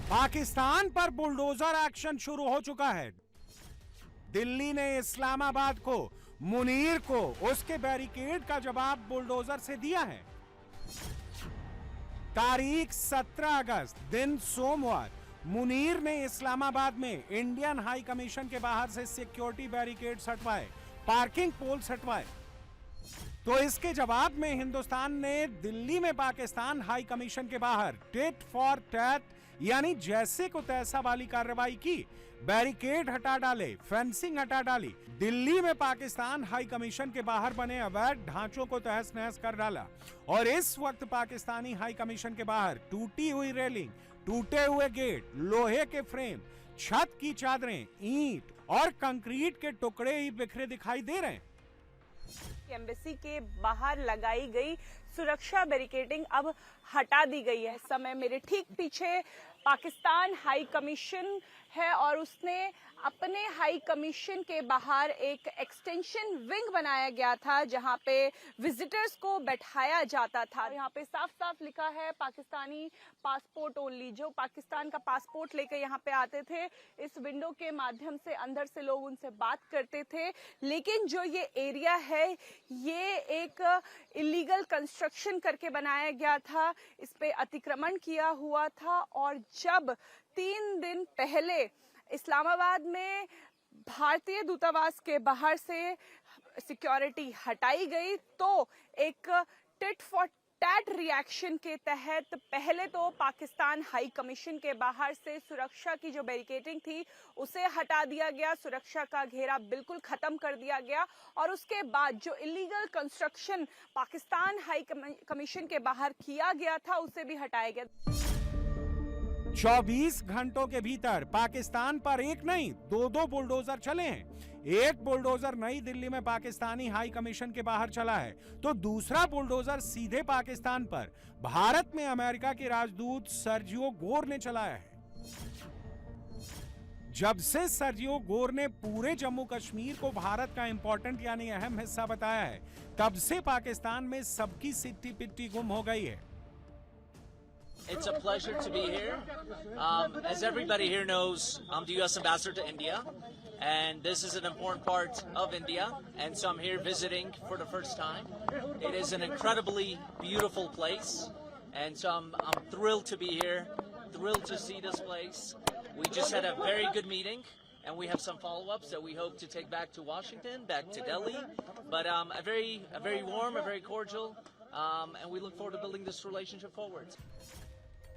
पाकिस्तान पर bulldozer action शुरू हो चुका है। दिल्ली ने इस्लामाबाद को, मुनीर को उसके बैरिकेड का जवाब बुलडोजर से दिया है। तारीख 17 अगस्त दिन सोमवार मुनीर ने इस्लामाबाद में इंडियन हाई कमीशन के बाहर से सिक्योरिटी बैरिकेड हटवाए, पार्किंग पोल्स हटवाए। तो इसके जवाब में हिंदुस्तान ने दिल्ली में पाकिस्तान हाई कमीशन के बाहर टिट फॉर टैट यानी जैसे को तैसा वाली कार्रवाई की। बैरिकेड हटा डाले, फेंसिंग हटा डाली। दिल्ली में पाकिस्तान हाई कमीशन के बाहर बने अवैध ढांचों को तहस नहस कर डाला। और इस वक्त पाकिस्तानी हाई कमीशन के बाहर टूटी हुई रेलिंग, टूटे हुए गेट, लोहे के फ्रेम, छत की चादरें, ईंट और कंक्रीट के टुकड़े ही बिखरे दिखाई दे रहे हैं। एम्बेसी के बाहर लगाई गई सुरक्षा बैरिकेडिंग अब हटा दी गई है। इस समय मेरे ठीक पीछे पाकिस्तान हाई कमीशन है और उसने अपने हाई कमीशन के बाहर एक एक्सटेंशन विंग बनाया गया था जहां पे विजिटर्स को बैठाया जाता था। यहाँ पे साफ साफ लिखा है पाकिस्तानी पासपोर्ट ओनली। जो पाकिस्तान का पासपोर्ट लेकर यहाँ पे आते थे, इस विंडो के माध्यम से अंदर से लोग उनसे बात करते थे। लेकिन जो ये एरिया है ये एक इलीगल कंस्ट्रक्शन करके बनाया गया था, इस पे अतिक्रमण किया हुआ था। और जब 3 दिन पहले इस्लामाबाद में भारतीय दूतावास के बाहर से सिक्योरिटी हटाई गई तो एक टिट फॉर टैट रिएक्शन के तहत पहले तो पाकिस्तान हाई कमीशन के बाहर से सुरक्षा की जो बैरिकेडिंग थी उसे हटा दिया गया, सुरक्षा का घेरा बिल्कुल खत्म कर दिया गया। और उसके बाद जो illegal construction Pakistan high commission के बाहर किया गया था उसे भी हटाया गया। 24 घंटों के भीतर पाकिस्तान पर एक नहीं 2 बुलडोजर चले हैं। एक बुलडोजर नई दिल्ली में पाकिस्तानी हाई कमीशन के बाहर चला है तो दूसरा बुलडोजर सीधे पाकिस्तान पर भारत में अमेरिका के राजदूत सर्जियो गोर ने चलाया है। जब से सर्जियो गोर ने पूरे जम्मू कश्मीर को भारत का इंपॉर्टेंट यानी अहम हिस्सा बताया है, तब से पाकिस्तान में सबकी सिट्टी पिट्टी गुम हो गई है। It's a pleasure to be here. As everybody here knows, I'm the U.S. Ambassador to India, and this is an important part of India, and so I'm here visiting for the first time. It is an incredibly beautiful place, and so I'm thrilled to be here, thrilled to see this place. We just had a very good meeting, and we have some follow-ups that we hope to take back to Washington, back to Delhi, but a very warm, a very cordial, and we look forward to building this relationship forward.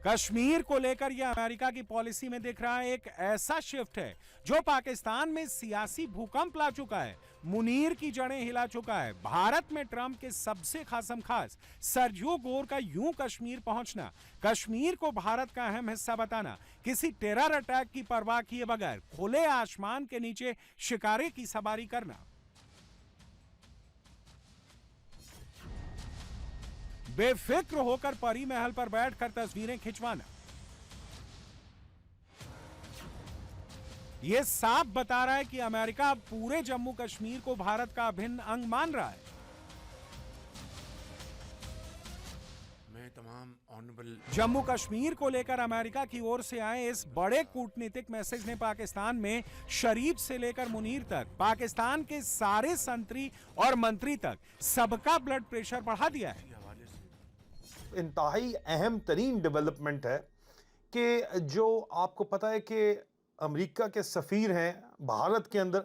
Kashmir को लेकर यह America की policy में दिख रहा है एक ऐसा शिफ्ट है जो पाकिस्तान में सियासी भूकंप ला चुका है, मुनीर की जड़ें हिला चुका है। भारत में ट्रंप के सबसे खासम खास सर्जियो गोर का यूं कश्मीर पहुंचना, कश्मीर को भारत का अहम हिस्सा बताना, किसी टेरर अटैक की परवाह किए बगैर खुले आसमान के नीचे शिकारे की सवारी करना, बेफिक्र होकर परी महल पर बैठकर तस्वीरें खिंचवाना, यह साफ बता रहा है कि अमेरिका पूरे जम्मू कश्मीर को भारत का अभिन्न अंग मान रहा है। मैं तमाम ऑनरेबल जम्मू कश्मीर को लेकर अमेरिका की ओर से आए इस बड़े कूटनीतिक मैसेज ने पाकिस्तान में शरीफ से लेकर मुनीर तक, पाकिस्तान के सारे संतरी और मंत्री तक सबका ब्लड प्रेशर बढ़ा दिया है। इंतहाई अहम तरीन डेवलपमेंट है कि जो आपको पता है कि अमेरिका के सफ़ीर हैं भारत के अंदर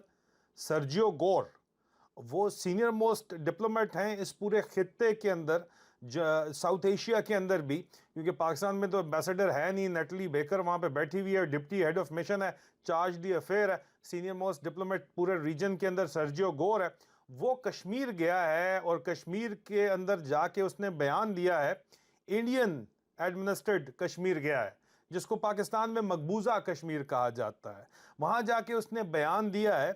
सर्जियो गोर, वो सीनियर मोस्ट डिप्लोमेट हैं इस पूरे खित्ते के अंदर, साउथ एशिया के अंदर भी, क्योंकि पाकिस्तान में तो एम्बेसडर है नहीं। नेटली बेकर वहाँ पे बैठी हुई है, डिप्टी हेड ऑफ मिशन है, चार्ज दी अफेयर है, सीनियर मोस्ट डिप्लोमेट पूरे रीजन के अंदर सर्जियो गोर है। वो कश्मीर गया है और कश्मीर के अंदर जाके उसने बयान दिया है, इंडियन एडमिनिस्ट्रेड कश्मीर गया है जिसको पाकिस्तान में मकबूजा कश्मीर कहा जाता है। वहाँ जाके उसने बयान दिया है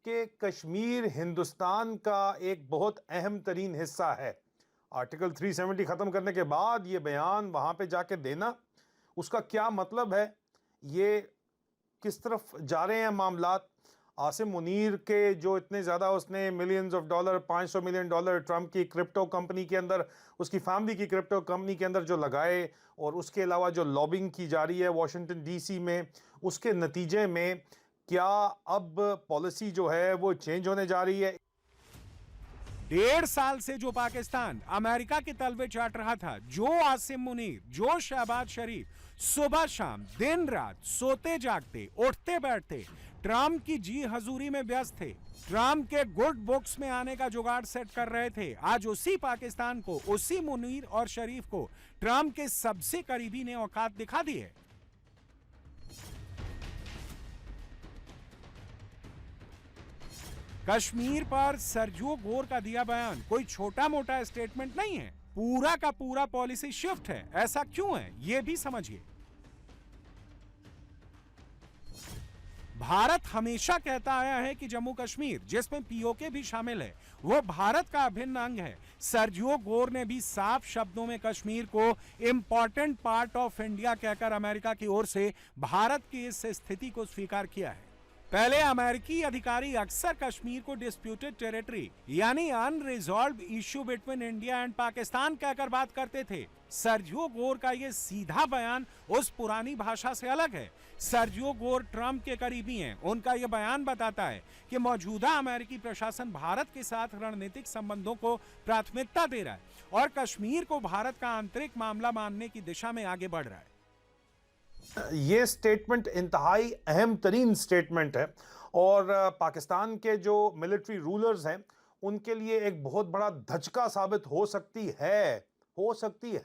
कि कश्मीर हिंदुस्तान का एक बहुत अहम तरीन हिस्सा है। आर्टिकल 370 ख़त्म करने के बाद ये बयान वहाँ पे जाके देना, उसका क्या मतलब है, ये किस तरफ जा रहे हैं मामलात। आसिम मुनीर के जो इतने ज़्यादा उसने millions of dollar, $500 million Trump की क्रिप्टो कंपनी के अंदर, उसकी फैमिली की क्रिप्टो कंपनी के अंदर जो लगाए, और उसके अलावा जो लॉबिंग की जा रही है वॉशिंगटन डीसी में, उसके नतीजे में क्या अब पॉलिसी जो है वो चेंज होने जा रही है? 1.5 साल से जो पाकिस्तान अमेरिका के तलवे चाट रहा था, जो आसिम मुनीर, जो शहबाज शरीफ सुबह शाम दिन रात सोते जागते उठते बैठते ट्रंप की जी हजूरी में व्यस्त थे, ट्रंप के गुड बुक्स में आने का जुगाड़ सेट कर रहे थे, आज उसी पाकिस्तान को, उसी मुनीर और शरीफ को ट्रंप के सबसे करीबी ने औकात दिखा दी है। कश्मीर पर सर्जियो गोर का दिया बयान कोई छोटा मोटा स्टेटमेंट नहीं है, पूरा का पूरा पॉलिसी शिफ्ट है। ऐसा क्यों है, यह भी समझिए। भारत हमेशा कहता आया है कि जम्मू कश्मीर, जिसमें पीओके भी शामिल है, वो भारत का अभिन्न अंग है। सर्जियो गोर ने भी साफ शब्दों में कश्मीर को इंपॉर्टेंट पार्ट ऑफ इंडिया कहकर अमेरिका की ओर से भारत की इस स्थिति को स्वीकार किया है। पहले अमेरिकी अधिकारी अक्सर कश्मीर को डिस्प्यूटेड टेरिटरी यानी unresolved issue between India and Pakistan कहकर बात करते थे। सर्जियो गोर का यह सीधा बयान उस पुरानी भाषा से अलग है। सर्जियो गोर ट्रंप के करीबी हैं। उनका यह बयान बताता है कि मौजूदा अमेरिकी प्रशासन भारत के साथ रणनीतिक संबंधों को प्राथमिकता दे रहा है और कश्मीर को भारत का आंतरिक मामला मानने की दिशा में आगे बढ़ रहा है। ये स्टेटमेंट इंतहाई अहम तरीन स्टेटमेंट है और पाकिस्तान के जो मिलिट्री रूलर्स हैं उनके लिए एक बहुत बड़ा धचका साबित हो सकती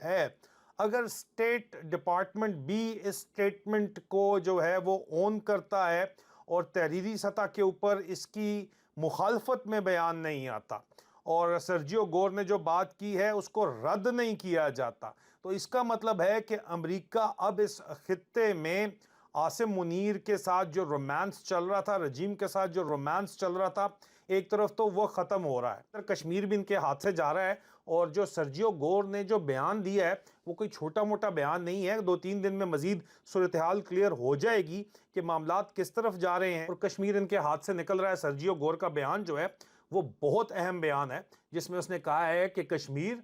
है अगर स्टेट डिपार्टमेंट भी इस स्टेटमेंट को जो है वो ओन करता है और तहरीरी सतह के ऊपर इसकी मुखालफत में बयान नहीं आता और सर्जियो गोर ने जो बात की है उसको रद्द नहीं किया जाता। तो इसका मतलब है कि अमेरिका अब इस खित्ते में आसिम मुनीर के साथ जो रोमांस चल रहा था, रजीम के साथ जो रोमांस चल रहा था, एक तरफ तो वो ख़त्म हो रहा है, कश्मीर भी इनके हाथ से जा रहा है। और जो सर्जियो गोर ने जो बयान दिया है वो कोई छोटा मोटा बयान नहीं है। 2-3 दिन में मजीद सूरत हाल क्लियर हो जाएगी कि मामलात किस तरफ जा रहे हैं और कश्मीर इनके हाथ से निकल रहा है। सर्जियो गोर का बयान जो है वो बहुत अहम बयान है जिसमें उसने कहा है कि कश्मीर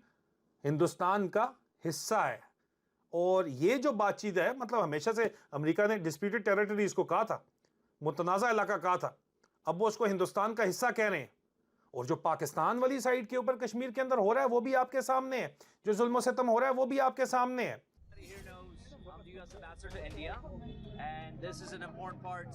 हिंदुस्तान का हिस्सा है। और ये जो बातचीत है, मतलब हमेशा से अमेरिका ने डिस्प्यूटेड टेरिटरीज को कहा था, मुतनाज़ा इलाका कहा था, अब वो उसको हिंदुस्तान का हिस्सा कह रहे हैं। और जो पाकिस्तान वाली साइड के ऊपर कश्मीर के अंदर हो रहा है वो भी आपके सामने है, जो जुल्म सितम हो रहा है वो भी आपके सामने है।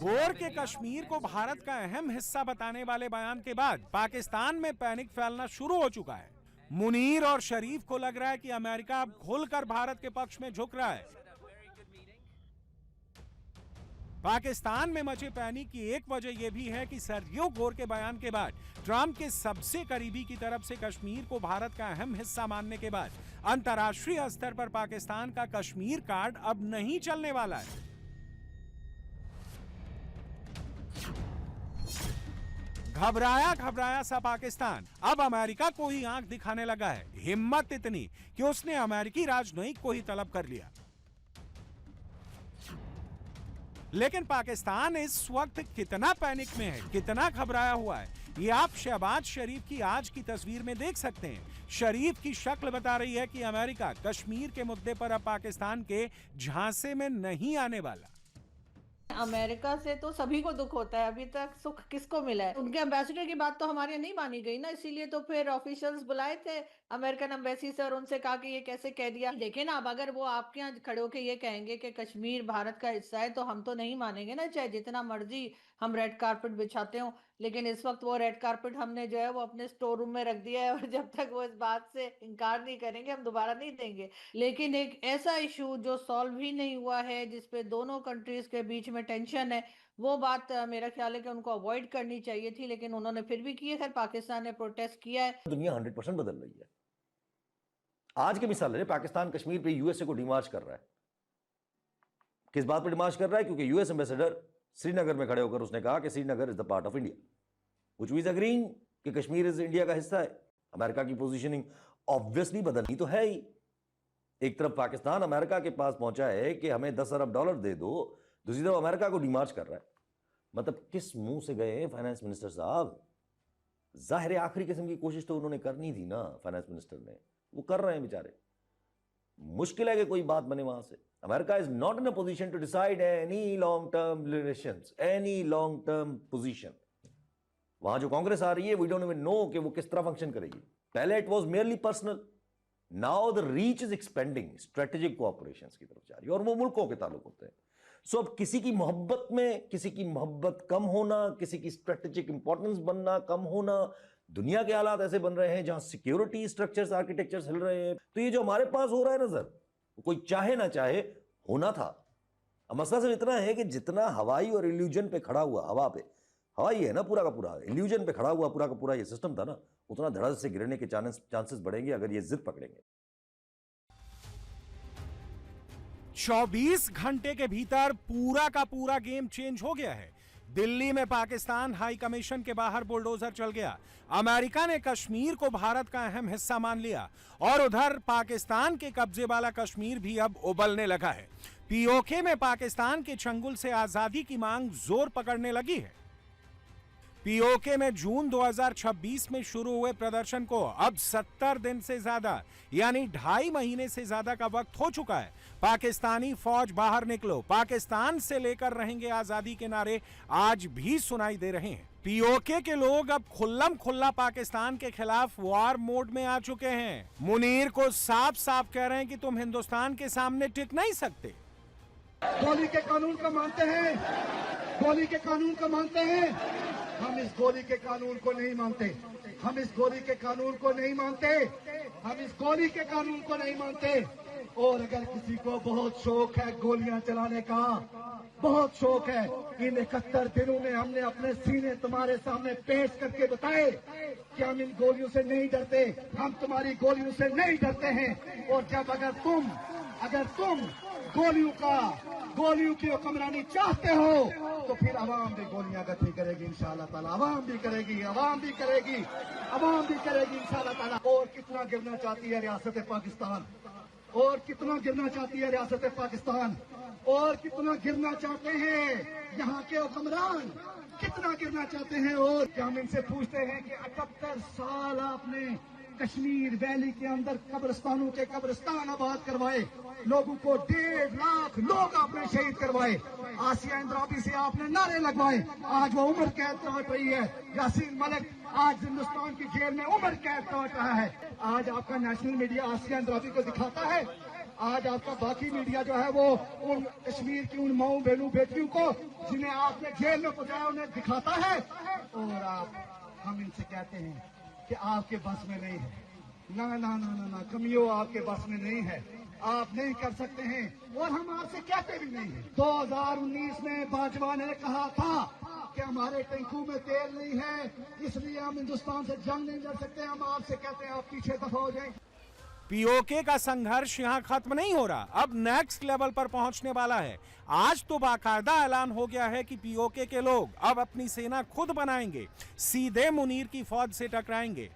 गोर के कश्मीर को भारत का अहम हिस्सा बताने वाले बयान के बाद पाकिस्तान में पैनिक फैलना शुरू हो चुका है। मुनीर और शरीफ को लग रहा है कि अमेरिका अब खुलकर भारत के पक्ष में झुक रहा है। पाकिस्तान में मचे पैनिक की एक वजह यह भी है कि सर्जियो गोर के बयान के बाद ट्रंप के सबसे करीबी की तरफ से कश्मीर को भारत का अहम हिस्सा मानने के बाद अंतर्राष्ट्रीय स्तर पर पाकिस्तान का कश्मीर कार्ड अब नहीं चलने वाला है। घबराया सा पाकिस्तान अब अमेरिका को ही आंख दिखाने लगा है। हिम्मत इतनी कि उसने अमेरिकी राजनयिक को ही तलब कर लिया। लेकिन पाकिस्तान इस वक्त कितना पैनिक में है, कितना घबराया हुआ है, ये आप शहबाज शरीफ की आज की तस्वीर में देख सकते हैं। शरीफ की शक्ल बता रही है कि अमेरिका कश्मीर के मुद्दे पर अब पाकिस्तान के झांसे में नहीं आने वाला। अमेरिका से तो सभी को दुख होता है, अभी तक सुख किसको मिला है? उनके एम्बेसडर की बात तो हमारे नहीं मानी गई ना, इसीलिए तो फिर ऑफिशियल्स बुलाए थे अमेरिकन एम्बेसी से और उनसे कहा कि ये कैसे कह दिया। देखे ना, अब अगर वो आपके यहाँ खड़े होके ये कहेंगे कि कश्मीर भारत का हिस्सा है तो हम तो नहीं मानेंगे ना, चाहे जितना मर्जी हम रेड कारपेट बिछाते हो। लेकिन इस वक्त वो रेड कारपेट हमने जो है वो अपने स्टोर रूम में रख दिया है और जब तक वो इस बात से इनकार नहीं करेंगे हम दोबारा नहीं देंगे। लेकिन एक ऐसा इशू जो सॉल्व ही नहीं हुआ है, जिसपे दोनों कंट्रीज के बीच में टेंशन है, वो बात मेरा ख्याल है कि उनको अवॉइड करनी चाहिए थी, लेकिन उन्होंने फिर भी की है। खैर पाकिस्तान ने प्रोटेस्ट किया है। दुनिया 100% बदल रही है। आज की मिसाल है, पाकिस्तान कश्मीर पे यूएसए को डिमार्च कर रहा है। किस बात पर डिमार्च कर रहा है? क्योंकि यूएस एम्बेसडर श्रीनगर में खड़े होकर उसने कहा कि Srinagar is the part of India, which we is agreeing कि कश्मीर इज इंडिया का हिस्सा है। अमेरिका की पोजीशनिंग ऑब्वियसली बदलनी तो है ही। एक तरफ पाकिस्तान अमेरिका के पास पहुंचा है कि हमें $10 अरब दे दो, दूसरी तरफ अमेरिका को डिमार्च कर रहा है। मतलब किस मुंह से गए हैं फाइनेंस मिनिस्टर साहब? जाहिर है आखिरी किस्म की कोशिश तो उन्होंने करनी थी ना, फाइनेंस मिनिस्टर ने, वो कर रहे हैं बेचारे। मुश्किल है कि कोई बात बने वहां से। America is not in a position to decide any long term relations, any long term position. वहां जो कांग्रेस आ रही है, वी डोंट इवन नो कि वो किस तरह फंक्शन करेगी। पहले it was merely personal, now the reach is expanding, strategic cooperations की तरफ जा रही है, और वो मुल्कों के ताल्लुक होते हैं। सो अब किसी की मोहब्बत में किसी की मोहब्बत कम होना, किसी की स्ट्रेटेजिक इंपॉर्टेंस बनना कम होना, दुनिया के हालात ऐसे बन रहे हैं जहां सिक्योरिटी स्ट्रक्चर्स, आर्किटेक्चर्स हिल रहे हैं। तो ये जो हमारे पास हो रहा है ना सर, कोई चाहे ना चाहे होना था। अब मसला सिर्फ इतना है कि जितना हवाई और इल्यूजन पे खड़ा हुआ, हवा पे, हवाई है ना पूरा का पूरा, इल्यूजन पे खड़ा हुआ पूरा का पूरा ये सिस्टम था ना, उतना धड़ से गिरने के चांसेस बढ़ेंगे अगर ये जिद पकड़ेंगे। 24 घंटे के भीतर पूरा का पूरा गेम चेंज हो गया है। दिल्ली में पाकिस्तान हाई कमीशन के बाहर बुलडोजर चल गया। अमेरिका ने कश्मीर को भारत का अहम हिस्सा मान लिया और उधर पाकिस्तान के कब्जे वाला कश्मीर भी अब उबलने लगा है। पीओके में पाकिस्तान के चंगुल से आजादी की मांग जोर पकड़ने लगी है। पीओके में जून 2026 में शुरू हुए प्रदर्शन को अब 70 दिन से ज्यादा यानी 2.5 महीने से ज्यादा का वक्त हो चुका है। पाकिस्तानी फौज बाहर निकलो, पाकिस्तान से लेकर रहेंगे आजादी के नारे आज भी सुनाई दे रहे हैं। पीओके के लोग अब खुल्लम खुल्ला पाकिस्तान के खिलाफ वॉर मोड में आ चुके हैं। मुनीर को साफ साफ कह रहे हैं कि तुम हिंदुस्तान के सामने टिक नहीं सकते। गोली के कानून को मानते हैं, गोली के कानून को मानते हैं। हम इस गोली के कानून को नहीं मानते, हम इस गोली के कानून को नहीं मानते, हम इस गोली के कानून को नहीं मानते। और अगर किसी को बहुत शौक है गोलियां चलाने का, बहुत शौक है, इन 71 दिनों में हमने अपने सीने तुम्हारे सामने पेश करके बताए कि हम इन गोलियों से नहीं डरते, हम तुम्हारी गोलियों से नहीं डरते हैं। और जब अगर तुम गोलियों की हुक्मरानी चाहते हो तो फिर अवाम भी गोलियां गति करेगी इंशाअल्लाह ताला, अवाम भी करेगी इंशाअल्लाह ताला। और कितना गिरना चाहती है रियासत पाकिस्तान, और कितना गिरना चाहती है रियासत पाकिस्तान, और कितना गिरना चाहते हैं यहाँ के हुक्मरान, कितना गिरना चाहते हैं। और क्या हम इनसे पूछते हैं कि 78 साल आपने कश्मीर वैली के अंदर कब्रिस्तानों के कब्रिस्तान आबाद करवाए, लोगों को 1.5 लाख लोग आपने शहीद करवाए, आसिया इंद्राबी से आपने नारे लगवाए, आज वो उम्र कैद काट रही है। यासीन मलिक आज हिंदुस्तान की जेल में उम्र कैद काट रहा है। आज आपका नेशनल मीडिया आसिया इंद्राबी को दिखाता है, आज आपका बाकी मीडिया जो है वो उन कश्मीर की उन माओ बहनों बेटियों को जिन्हें आपने जेल में पहुंचाया उन्हें दिखाता है। और हम इनसे कहते हैं कि आपके बस में नहीं है, ना ना ना ना ना कमियों आपके बस में नहीं है, आप नहीं कर सकते हैं, और हम आपसे कहते भी नहीं है। 2019 में बाजवा ने कहा था कि हमारे टैंकों में तेल नहीं है, इसलिए हम हिंदुस्तान से जंग नहीं लड़ सकते। हम आपसे कहते हैं आप पीछे दफा हो जाएं। पीओके का संघर्ष यहां खत्म नहीं हो रहा, अब नेक्स्ट लेवल पर पहुंचने वाला है। आज तो बाकायदा ऐलान हो गया है कि पीओके के लोग अब अपनी सेना खुद बनाएंगे, सीधे मुनीर की फौज से टकराएंगे।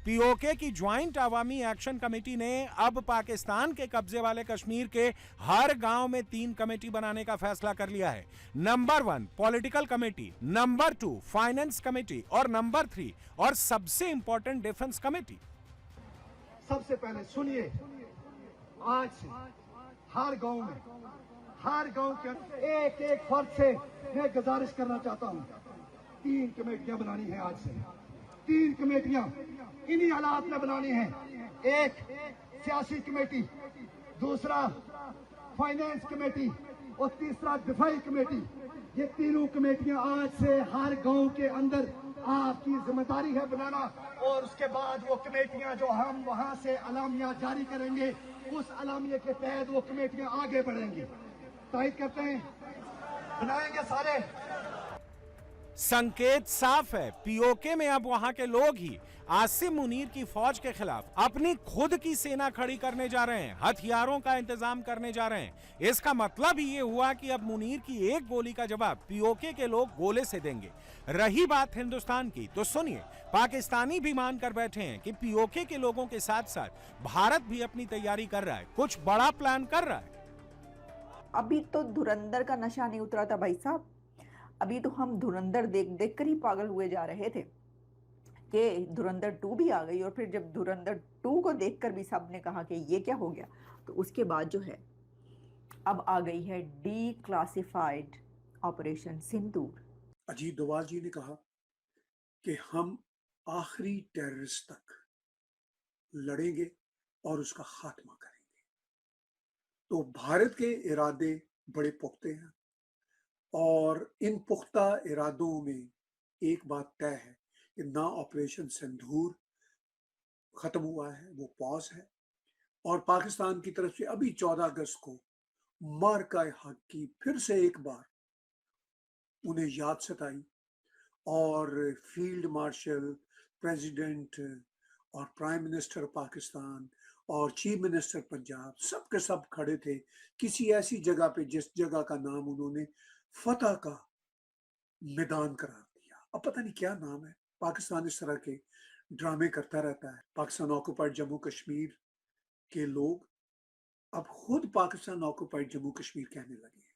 पीओके की ज्वाइंट अवामी एक्शन कमेटी ने अब पाकिस्तान के कब्जे वाले कश्मीर के हर गांव में 3 कमेटी बनाने का फैसला कर लिया है। Number 1 political committee, number 2 finance committee और नंबर 3 और सबसे इंपॉर्टेंट डिफेंस कमेटी। सबसे पहले सुनिए, आज से हर गांव में, हर गांव के एक एक फर्द से मैं गुजारिश करना चाहता हूं, 3 कमेटियां बनानी है। आज से 3 कमेटियां इन्हीं हालात में बनानी है। एक सियासी कमेटी, दूसरा फाइनेंस कमेटी और तीसरा दिफाई कमेटी। ये तीनों कमेटियां आज से हर गांव के अंदर आपकी जिम्मेदारी है बनाना। और उसके बाद वो कमेटियां जो हम वहां से अलामिया जारी करेंगे, उस अलामिया के तहत वो कमेटियां आगे बढ़ेंगी। तायद करते हैं, बनाएंगे सारे। संकेत साफ है, पीओके में अब वहां के लोग ही आसिम मुनीर की फौज के खिलाफ अपनी खुद की सेना खड़ी करने जा रहे हैं, हथियारों का इंतजाम करने जा रहे हैं। इसका मतलब ही ये हुआ कि अब मुनीर की एक गोली का जवाब पीओके के लोग गोले से देंगे। रही बात हिंदुस्तान की, तो सुनिए, पाकिस्तानी भी मानकर बैठे हैं कि पीओके के लोगों के साथ साथ भारत भी अपनी तैयारी कर रहा है, कुछ बड़ा प्लान कर रहा है। अभी तो धुरंधर का नशा नहीं उतरा था भाई साहब। अभी तो हम धुरंधर देख देख कर ही पागल हुए जा रहे थे कि धुरंधर 2 भी आ गई, और फिर जब धुरंधर 2 को देखकर भी सबने कहा कि ये क्या हो गया, तो उसके बाद जो है अब आ गई है डीक्लासिफाइड ऑपरेशन सिंदूर। अजीत डोभाल जी ने कहा कि हम आखिरी टेररिस्ट तक लड़ेंगे और उसका खात्मा करेंगे। तो भारत के इरादे बड़े पुख्ते हैं, और इन पुख्ता इरादों में एक बात तय है कि ना ऑपरेशन सिंदूर खत्म हुआ है, वो पॉज है, और पाकिस्तान की तरफ से अभी 14 अगस्त को मार्का हक की फिर से एक बार उन्हें याद सताई, और फील्ड मार्शल, प्रेसिडेंट और प्राइम मिनिस्टर पाकिस्तान और चीफ मिनिस्टर पंजाब सब के सब खड़े थे किसी ऐसी जगह पे जिस जगह का नाम उन्होंने फतह का मैदान करार दिया। अब पता नहीं क्या नाम है। पाकिस्तान इस तरह के ड्रामे करता रहता है। पाकिस्तान ऑक्युपाइड जम्मू कश्मीर के लोग अब खुद पाकिस्तान ऑक्युपाइड जम्मू कश्मीर कहने लगे हैं।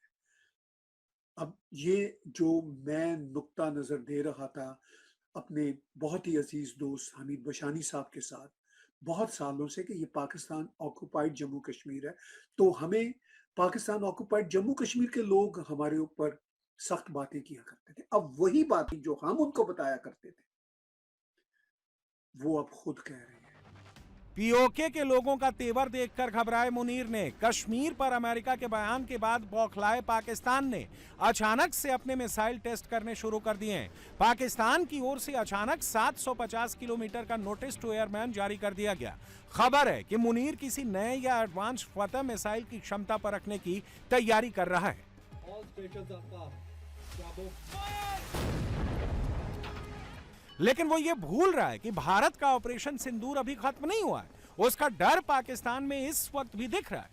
अब ये जो मैं नुक्ता नजर दे रहा था अपने बहुत ही अजीज दोस्त हमीद बशानी साहब के साथ बहुत सालों से कि ये पाकिस्तान ऑक्युपाइड जम्मू कश्मीर है, तो हमें पाकिस्तान ऑक्युपाइड जम्मू कश्मीर के लोग हमारे ऊपर सख्त बातें किया करते थे। अब वही बातें जो हम उनको बताया करते थे वो अब खुद कह रहे हैं। पीओके के लोगों का तेवर देखकर घबराए मुनीर ने। कश्मीर पर अमेरिका के बयान के बाद बौखलाए पाकिस्तान ने अचानक से अपने मिसाइल टेस्ट करने शुरू कर दिए हैं। पाकिस्तान की ओर से अचानक 750 किलोमीटर का नोटिस टू एयरमैन जारी कर दिया गया। खबर है कि मुनीर किसी नए या एडवांस फतह मिसाइल की क्षमता पर रखने की तैयारी कर रहा है। लेकिन वो ये भूल रहा है कि भारत का ऑपरेशन सिंदूर अभी खत्म नहीं हुआ है। उसका डर पाकिस्तान में इस वक्त भी दिख रहा है।